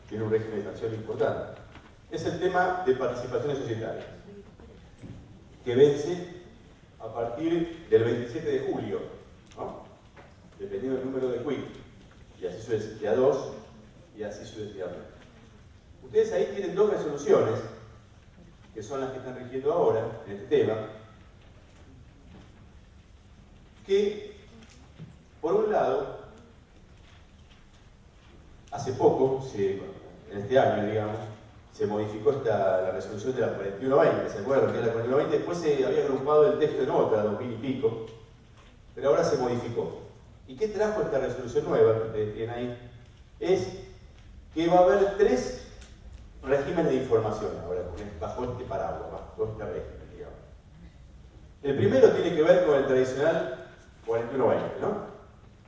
tiene un régimen de sanción importante. Es el tema de participaciones societarias, que vence a partir del 27 de julio, ¿no? Dependiendo del número de quick, y así sucesivamente, a 2 y así sucesivamente. Ustedes ahí tienen dos resoluciones, que son las que están rigiendo ahora en este tema, que, por un lado, hace poco, en este año, digamos, se modificó la resolución de la 4120, ¿se acuerdan que era la 4120? Después se había agrupado el texto en otra, 2000 y pico, pero ahora se modificó. ¿Y qué trajo esta resolución nueva que ustedes tienen ahí? Es que va a haber 3 regímenes de información ahora, bajo este paraguas, bajo este régimen, digamos. El primero tiene que ver con el tradicional 4120, ¿no?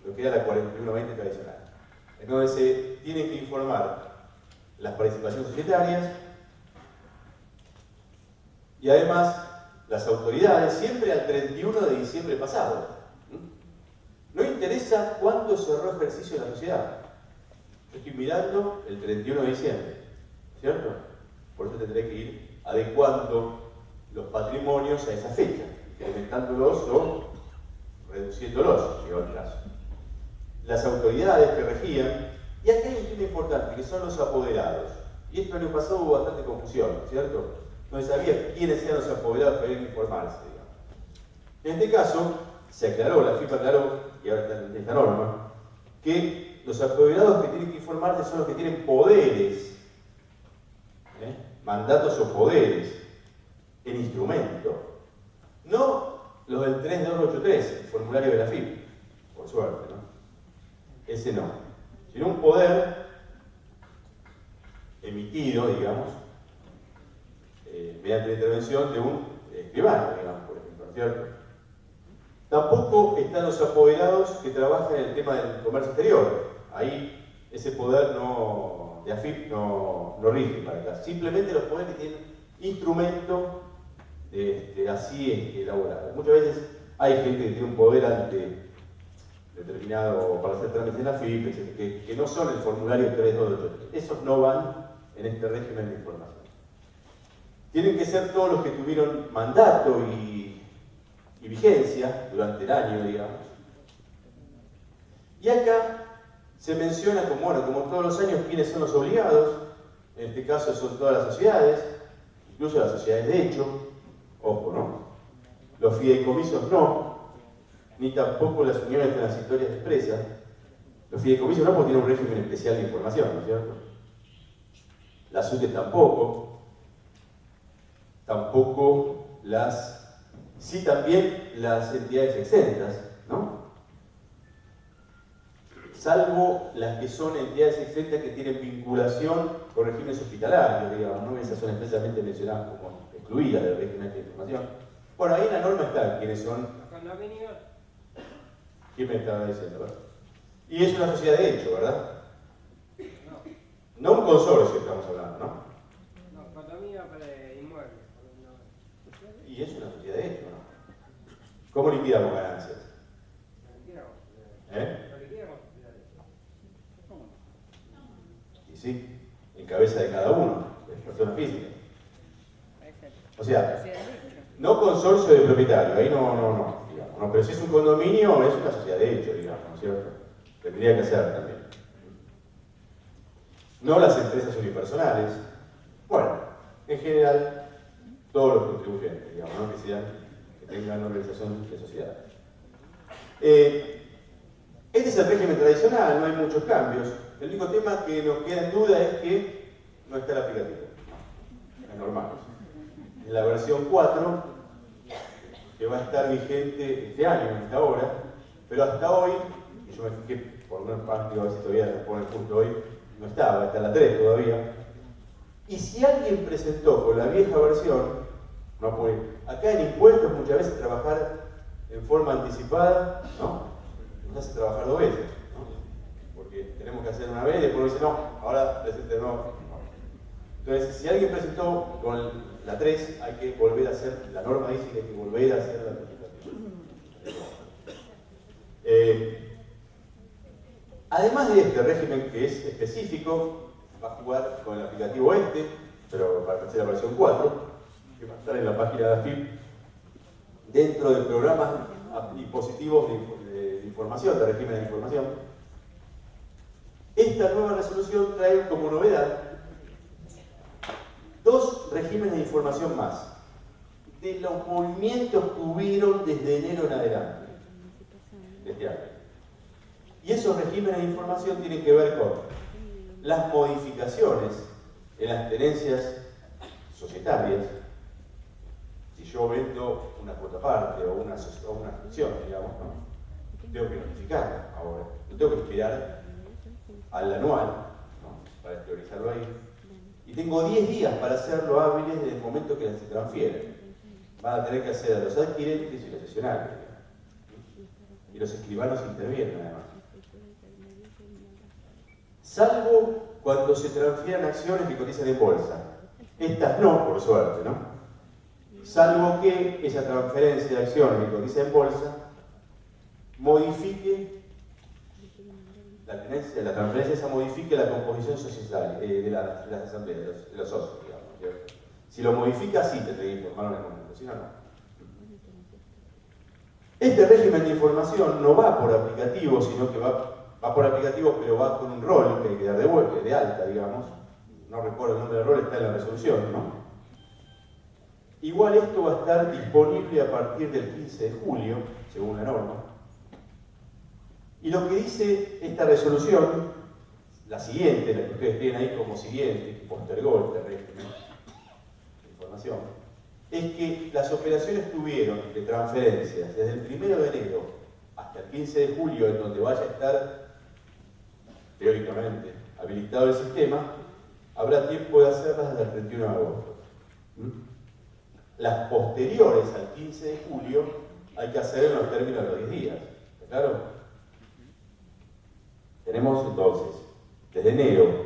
Lo que era la 4120 tradicional. En donde se tienen que informar las participaciones societarias y además las autoridades siempre al 31 de diciembre pasado. No interesa cuándo cerró ejercicio de la sociedad. Yo estoy mirando el 31 de diciembre, ¿cierto? Por eso tendré que ir adecuando los patrimonios a esa fecha, incrementándolos o reduciéndolos, llegado el caso. Las autoridades que regían, y aquí hay un tema importante, que son los apoderados. Y esto el año pasado hubo bastante confusión, ¿cierto? No se sabía quiénes eran los apoderados que debían informarse, digamos. En este caso, se aclaró, la FIFA aclaró, y ahora está en esta norma, que los apoderados que tienen que informarse son los que tienen poderes, mandatos o poderes en instrumento. No los del 3283, el formulario de la FIP, por suerte, ¿no? Ese no. Sino un poder emitido, digamos, mediante la intervención de un escribano, digamos, por ejemplo, ¿no es cierto? Tampoco están los apoderados que trabajan en el tema del comercio exterior. Ahí ese poder de AFIP no rige para acá. Simplemente los poderes que tienen instrumentos así elaborados. Muchas veces hay gente que tiene un poder determinado para hacer trámites en AFIP, etc., que no son el formulario 3288. Esos no van en este régimen de información. Tienen que ser todos los que tuvieron mandato y vigencia durante el año, digamos. Y acá se menciona como todos los años, quiénes son los obligados. En este caso son todas las sociedades, incluso las sociedades de hecho, ojo, ¿no? Los fideicomisos no, ni tampoco las uniones transitorias expresas. Los fideicomisos no, porque tienen un régimen especial de información, ¿no es cierto? Las UTE tampoco. Tampoco sí, también las entidades exentas, ¿no? Salvo las que son entidades exentas que tienen vinculación con regímenes hospitalarios, digamos, ¿no? Esas son expresamente mencionadas como excluidas del régimen de información. Bueno, ahí en la norma está quiénes son. ¿Quién me estaba diciendo, verdad? Y es una sociedad de hecho, ¿verdad? No un consorcio estamos hablando, ¿no? No, condominio para inmuebles. Y es una sociedad de hecho, ¿no? ¿Cómo liquidamos ganancias? Y sí, en cabeza de cada uno, de persona física. O sea, no consorcio de propietario, ahí no, digamos, ¿no? Pero si es un condominio, es una sociedad de hecho, digamos, ¿no es cierto? Tendría que ser también. No las empresas unipersonales. Bueno, en general, todos los contribuyentes, digamos, ¿no? que tengan organización de sociedad. Este es el régimen tradicional, no hay muchos cambios. El único tema que nos queda en duda es que no está el aplicativo. Es normal. En la versión 4, que va a estar vigente este año, en esta hora, pero hasta hoy, y yo me fijé por una parte, a ver si todavía lo ponen justo hoy, no estaba, está en la 3 todavía. Y si alguien presentó con la vieja versión, no puede. Acá en impuestos muchas veces trabajar en forma anticipada, ¿no? Nos hace trabajar dos veces, ¿no? Porque tenemos que hacer una vez y después nos dice, no, ahora presente de nuevo. Entonces, si alguien presentó con la 3, hay que volver a hacer, la norma dice que hay que volver a hacer la presentación. Además de este régimen que es específico, va a jugar con el aplicativo pero para hacer la versión 4, que va a estar en la página de AFIP, dentro del programa dispositivos de información, de régimen de información. Esta nueva resolución trae como novedad 2 regímenes de información más, de los movimientos que hubieron desde enero en adelante, de este año. Y esos regímenes de información tienen que ver con las modificaciones en las tenencias societarias. Si yo vendo una cuota parte o una acción, digamos, ¿no? Tengo que notificarla ahora. No tengo que esperar al anual, ¿no? Para teorizarlo ahí. Y tengo 10 días para hacerlo hábiles desde el momento que se transfieren. Van a tener que hacer a los adquirentes y los cesionarios. Y los escribanos intervienen además. Salvo cuando se transfieran acciones que cotizan en bolsa. Estas no, por suerte, ¿no? Salvo que esa transferencia de acciones que cotiza en bolsa modifique la transferencia esa modifique la composición societaria de las asambleas, de los socios, digamos, ¿cierto? Si lo modifica, sí tendré que informar en el momento, si no, no. Este régimen de información no va por aplicativo, sino que va por aplicativo, pero va con un rol que hay que dar de alta, digamos. No recuerdo el nombre del rol, está en la resolución, ¿no? Igual esto va a estar disponible a partir del 15 de julio, según la norma. Y lo que dice esta resolución, la siguiente, la que ustedes tienen ahí como siguiente, que postergó este régimen de información, es que las operaciones tuvieron de transferencias desde el 1 de enero hasta el 15 de julio, en donde vaya a estar, teóricamente, habilitado el sistema, habrá tiempo de hacerlas hasta el 31 de agosto. Las posteriores al 15 de julio hay que hacer en los términos de los 10 días. ¿Está claro? Tenemos entonces, desde enero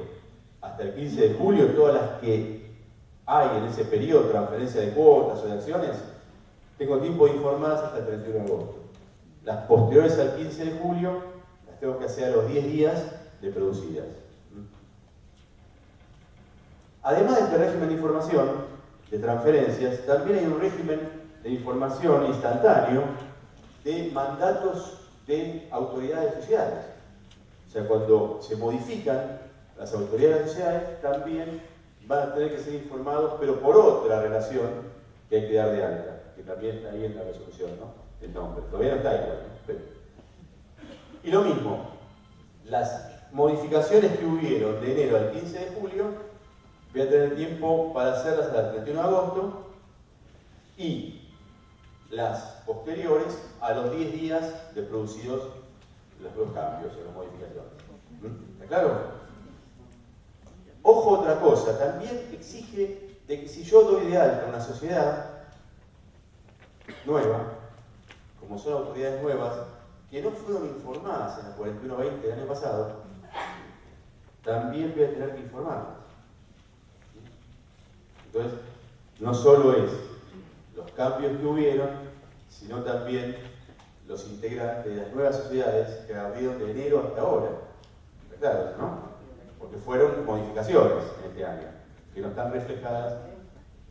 hasta el 15 de julio, todas las que hay en ese periodo, transferencia de cuotas o de acciones, tengo tiempo de informarlas hasta el 31 de agosto. Las posteriores al 15 de julio las tengo que hacer a los 10 días de producidas. Además de este régimen de información, de transferencias, también hay un régimen de información instantáneo de mandatos de autoridades sociales. O sea, cuando se modifican las autoridades de sociedades, también van a tener que ser informados, pero por otra relación que hay que dar de alta, que también está ahí en la resolución, ¿no? El nombre. Todavía no está igual, ¿no? Pero... Y lo mismo, las modificaciones que hubieron de enero al 15 de julio, voy a tener tiempo para hacerlas hasta el 31 de agosto, y las posteriores a los 10 días de producidos los dos cambios o las modificaciones. ¿Está claro? Ojo, otra cosa, también exige de que si yo doy de alta una sociedad nueva, como son autoridades nuevas, que no fueron informadas en la 4120 del año pasado, también voy a tener que informarlas. Entonces, no solo es los cambios que hubieron, sino también los integrantes de las nuevas sociedades que abrieron de enero hasta ahora. Claro, ¿no? Porque fueron modificaciones en este año, que no están reflejadas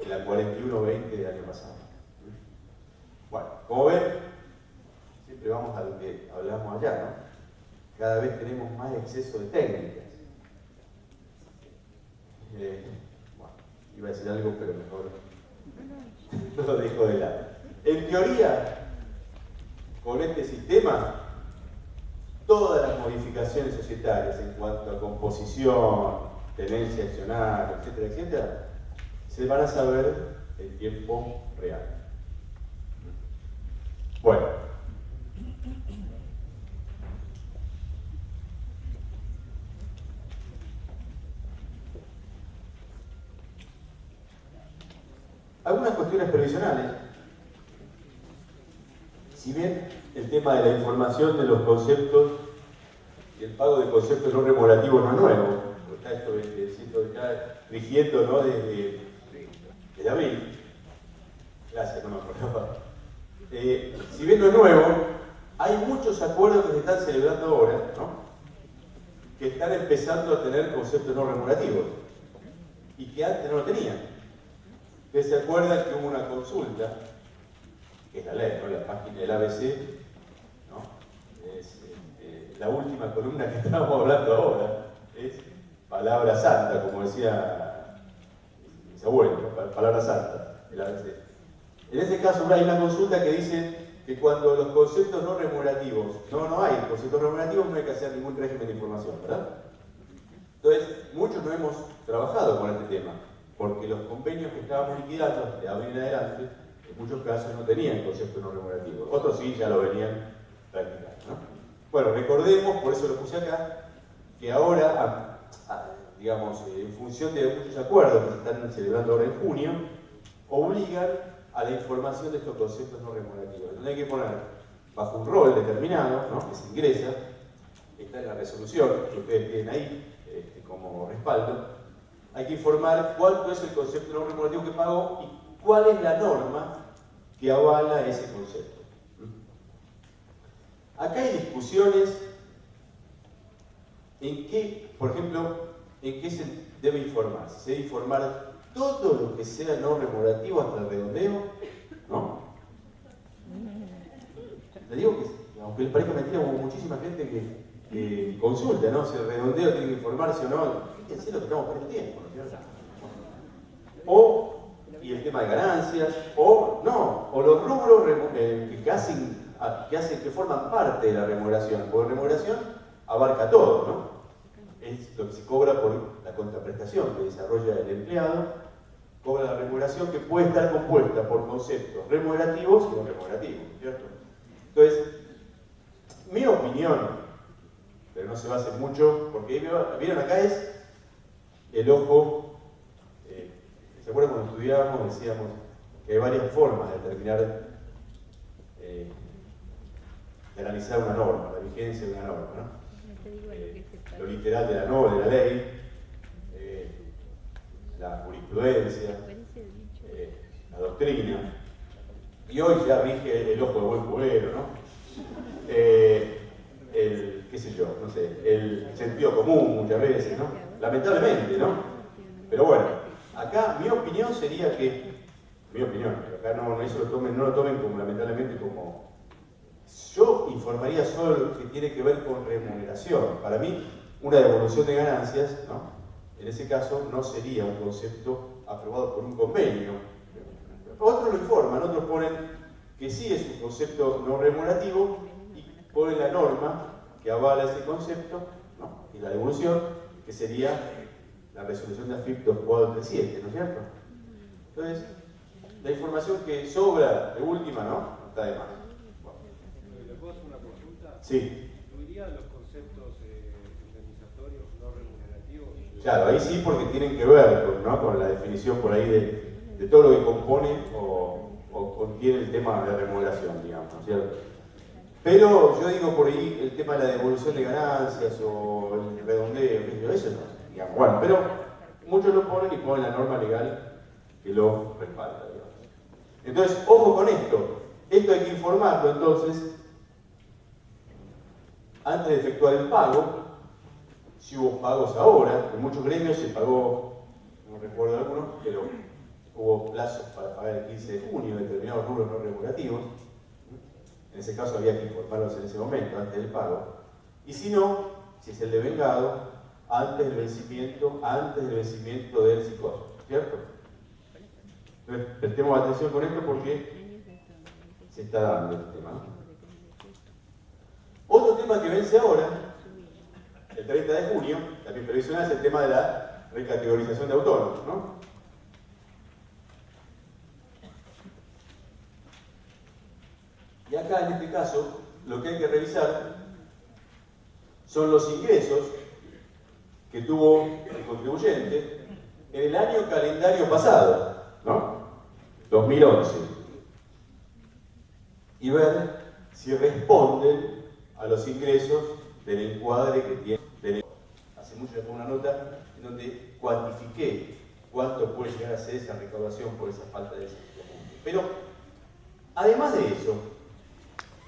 en la 4120 del año pasado. Bueno, como ven, siempre vamos a lo que hablamos allá, ¿no? Cada vez tenemos más exceso de técnicas. Bueno, iba a decir algo, pero mejor lo dejo de lado. En teoría, con este sistema, todas las modificaciones societarias en cuanto a composición, tenencia accionaria, etcétera, etcétera, se van a saber en tiempo real. Bueno. Algunas cuestiones previsionales. Si bien el tema de la información de los conceptos y el pago de conceptos no remunerativos no es nuevo, está esto está rigiendo, ¿no? desde abril. Gracias, no me acordaba. Si bien no es nuevo, hay muchos acuerdos que se están celebrando ahora, ¿no? Que están empezando a tener conceptos no remunerativos y que antes no lo tenían. Ustedes se acuerdan que hubo una consulta, que es la ley, ¿no? La página del ABC, ¿no? Es la última columna que estamos hablando ahora, es palabra santa, como decía mis abuelos, ¿no? Palabra santa, el ABC. En ese caso hay una consulta que dice que cuando los conceptos no remunerativos, no hay conceptos remunerativos, no hay que hacer ningún régimen de información, ¿verdad? Entonces, muchos no hemos trabajado con este tema, porque los convenios que estábamos liquidando de abril en adelante, en muchos casos no tenían conceptos no remunerativos. Otros sí ya lo venían practicando, ¿no? Bueno, recordemos, por eso lo puse acá, que ahora, digamos, en función de muchos acuerdos que se están celebrando ahora en junio, obligan a la información de estos conceptos no remunerativos. Entonces hay que poner bajo un rol determinado, ¿no? Que se ingresa, está en la resolución que ustedes tienen ahí como respaldo, hay que informar cuánto es el concepto no remunerativo que pago y cuál es la norma que avala ese concepto. Acá hay discusiones en qué, por ejemplo, en qué se debe informar. Se debe informar todo lo que sea no remunerativo hasta el redondeo, ¿no? Le digo que, aunque les parezca mentira, hubo muchísima gente que consulta, ¿no? Si el redondeo tiene que informarse o no. Fíjense lo que estamos perdiendo tiempo, ¿no es cierto? O, y el tema de ganancias, o los rubros que forman parte de la remuneración. Porque la remuneración abarca todo, ¿no? Es lo que se cobra por la contraprestación que desarrolla el empleado, cobra la remuneración que puede estar compuesta por conceptos remunerativos y no remunerativos, ¿cierto? Entonces, mi opinión, pero no se basa en mucho, porque vieron acá es el ojo, ¿se acuerdan cuando estudiábamos? Decíamos, que hay varias formas de determinar, de analizar una norma, la vigencia de una norma, ¿no? Lo literal de la norma, de la ley, la jurisprudencia, la doctrina, y hoy ya rige el ojo de buen cubero, ¿no? El, qué sé yo, no sé, el sentido común muchas veces, ¿no? Lamentablemente, ¿no? Pero bueno, acá mi opinión sería que, mi opinión, pero acá no lo tomen como lamentablemente como, yo informaría solo lo que tiene que ver con remuneración. Para mí, una devolución de ganancias, ¿no? En ese caso no sería un concepto aprobado por un convenio. Otros lo informan, otros ponen que sí es un concepto no remunerativo y ponen la norma que avala ese concepto, ¿no? Y la devolución, que sería la resolución de AFIP 2437, ¿no es cierto? Entonces, la información que sobra de última, ¿no? No está de más. ¿Le puedo hacer una consulta? Sí. ¿Incluirían los conceptos indemnizatorios no remunerativos? Claro, ahí sí, porque tienen que ver con, ¿no? Con la definición por ahí de todo lo que compone o contiene el tema de remuneración, digamos, ¿no es cierto? Pero yo digo por ahí el tema de la devolución de ganancias o el redondeo, eso no, digamos. Bueno, pero muchos lo ponen y ponen la norma legal que lo respalda, digamos. Entonces, ojo con esto. Esto hay que informarlo, entonces, antes de efectuar el pago, si hubo pagos ahora, en muchos gremios se pagó, no recuerdo algunos, pero hubo plazos para pagar el 15 de junio determinados rubros no regulativos. En ese caso había que informarlos en ese momento, antes del pago. Y si no, si es el devengado, antes del vencimiento del psicoso, ¿cierto? Entonces, prestemos atención con esto porque se está dando el tema, ¿no? Otro tema que vence ahora, el 30 de junio, también previsional, es el tema de la recategorización de autónomos, ¿no? Y acá, en este caso, lo que hay que revisar son los ingresos que tuvo el contribuyente en el año calendario pasado, ¿no? 2011. Y ver si responden a los ingresos del encuadre que tiene. Hace mucho le pongo una nota en donde cuantifiqué cuánto puede llegar a ser esa recaudación por esa falta de ese punto. Pero, además de eso,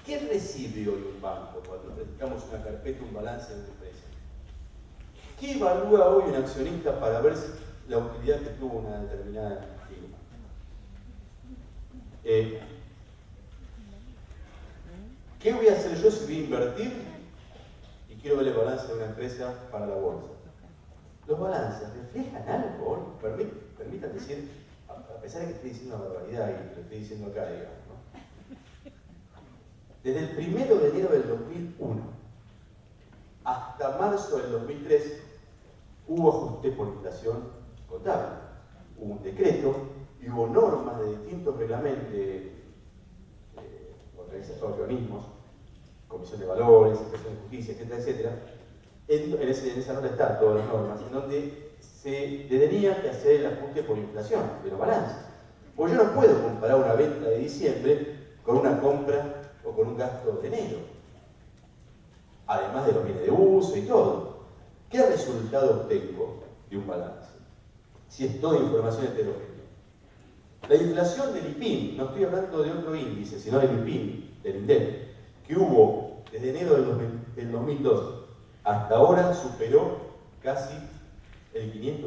¿qué recibe hoy un banco cuando practicamos una carpeta, un balance de una empresa? ¿Qué evalúa hoy un accionista para ver la utilidad que tuvo una determinada firma? ¿Qué voy a hacer yo si voy a invertir y quiero ver el balance de una empresa para la bolsa? ¿Los balances reflejan algo? Permítanme decir, a pesar de que estoy diciendo una barbaridad y lo estoy diciendo acá, digamos, ¿no? Desde el 1 de enero del 2001 hasta marzo del 2003 hubo ajuste por inflación contable. Hubo un decreto y hubo normas de distintos reglamentos, organismos, Comisión de Valores, Inspección de Justicia, etcétera, etcétera. En esa nota están todas las normas, en donde se tenía que hacer el ajuste por inflación de los balances. Porque yo no puedo comparar una venta de diciembre con una compra o con un gasto de enero, además de los bienes de uso y todo. ¿Qué resultado obtengo de un balance? Si es toda información heterogénea. La inflación del IPIN, no estoy hablando de otro índice, sino del IPIN, del INDEC, que hubo desde enero del 2002 hasta ahora superó casi el 500%.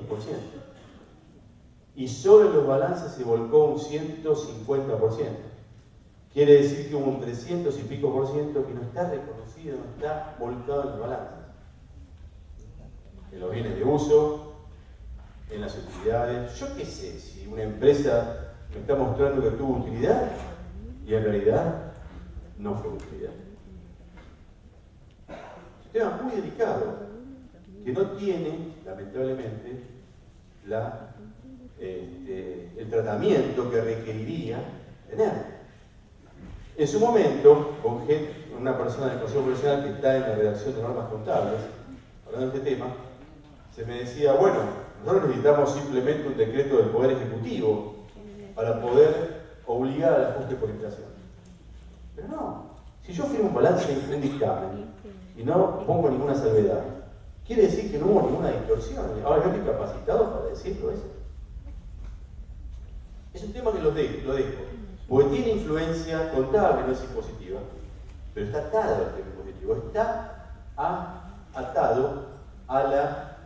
Y solo en los balances se volcó un 150%. Quiere decir que hubo un 300 y pico por ciento que no está reconocido, no está volcado en los balances. En los bienes de uso, en las utilidades. Yo qué sé, si una empresa me está mostrando que tuvo utilidad y en realidad no fue utilidad. Es un tema muy delicado que no tiene, lamentablemente, el tratamiento que requeriría tener. En su momento, con una persona del Consejo Profesional que está en la redacción de normas contables, hablando de este tema, se me decía, bueno, nosotros necesitamos simplemente un decreto del Poder Ejecutivo para poder obligar al ajuste por inflación. Pero no, si yo firmo un balance en un dictamen y no pongo ninguna salvedad, quiere decir que no hubo ninguna distorsión. Ahora yo estoy capacitado para decirlo eso. Es un tema que lo dejo, porque tiene influencia contable, no es impositiva, pero está atado al tema impositivo, está atado a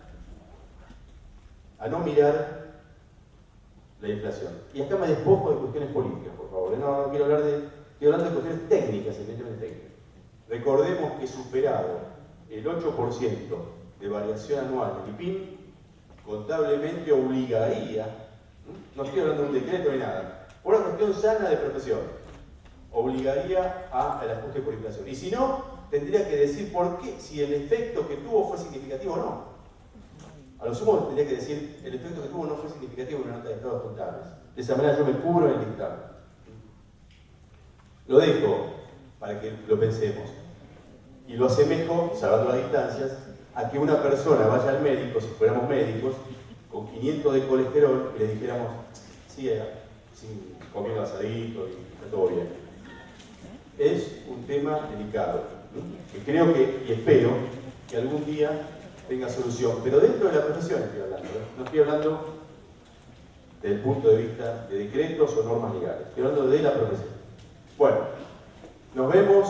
no mirar la inflación. Y acá me despojo de cuestiones políticas, por favor. No quiero hablar quiero hablar de cuestiones técnicas, evidentemente técnicas. Recordemos que superado el 8% de variación anual del IPIM, contablemente obligaría, no estoy hablando de un decreto ni nada, por una cuestión sana de profesión, obligaría al ajuste por inflación. Y si no, tendría que decir por qué, si el efecto que tuvo fue significativo o no. A lo sumo tendría que decir el efecto que tuvo no fue significativo en una nota de estados contables. De esa manera yo me cubro en el dictamen. Lo dejo para que lo pensemos. Y lo asemejo, salvando las distancias, a que una persona vaya al médico, si fuéramos médicos, con 500 de colesterol y le dijéramos, sí, comiendo asadito y está todo bien. Es un tema delicado, ¿no? Que creo que, y espero, que algún día tenga solución. Pero dentro de la profesión estoy hablando, ¿no? No estoy hablando desde el punto de vista de decretos o normas legales. Estoy hablando de la profesión. Bueno, nos vemos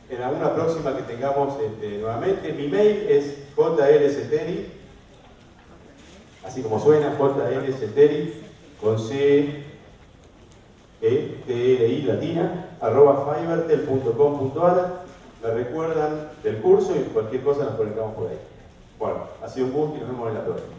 en alguna próxima que tengamos nuevamente. Mi mail es jlceteri, así como suena, jlceteri, con C, E, T, R, I, latina, @fivertel.com.ar. Me recuerdan del curso y cualquier cosa nos conectamos por ahí. Bueno, ha sido un gusto y nos vemos en la próxima.